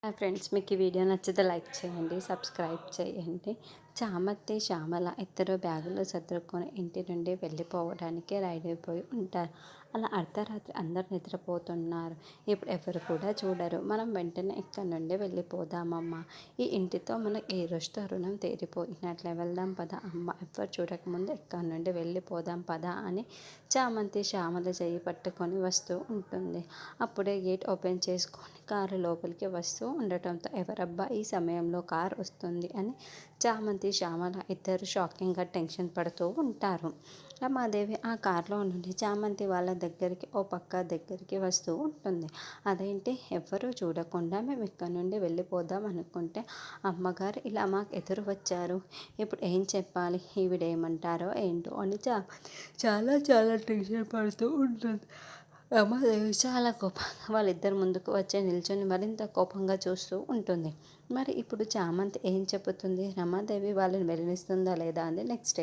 Hi friends, మీకు ఈ video నచ్చితే లైక్ చేయండి, సబ్స్క్రైబ్ చేయండి. చామత్తి శ్యామల ఇద్దరు బ్యాగులు సర్దుకొని ఇంటి నుండి వెళ్ళిపోవడానికి రెడీ అయిపోయి ఉంటారు. అలా అర్ధరాత్రి అందరు నిద్రపోతున్నారు. ఇప్పుడు ఎవరు కూడా చూడరు. మనం వెంటనే ఇక్కడ నుండి వెళ్ళిపోదామమ్మా, ఈ ఇంటితో మనకి ఈ రోజుతో రుణం తీరిపోయినట్లే, వెళ్దాం పద అమ్మ, ఎవ్వరు చూడకముందు ఇక్కడ నుండి వెళ్ళిపోదాం పద అని చామంతి శ్యామల చేయి పట్టుకొని వస్తూ ఉంటుంది. అప్పుడే గేట్ ఓపెన్ చేసుకొని కారు లోపలికి వస్తూ ఉండటంతో, ఎవరబ్బా ఈ సమయంలో కార్ వస్తుంది అని చామంతి శ్యామల ఇద్దరు షాకింగ్గా టెన్షన్ పడుతూ ఉంటారు. రమాదేవి ఆ కారులో నుండి చామంతి వాళ్ళ దగ్గరికి దగ్గరికి వస్తూ ఉంటుంది. అదేంటి, ఎవ్వరూ చూడకుండా మేము ఇక్కడ నుండి వెళ్ళిపోదాం అనుకుంటే అమ్మగారు ఇలా మాకు ఎదురు వచ్చారు, ఇప్పుడు ఏం చెప్పాలి, ఈవిడేమంటారో ఏంటో అని చాలా చాలా టెన్షన్ పడుతూ ఉంటుంది. రమాదేవి చాలా కోపంగా వాళ్ళిద్దరు ముందుకు వచ్చి నిల్చొని మరింత కోపంగా చూస్తూ ఉంటుంది. మరి ఇప్పుడు చామంతి ఏం చెబుతుంది, రమాదేవి వాళ్ళని వెళ్ళనిస్తుందా లేదా అని నెక్స్ట్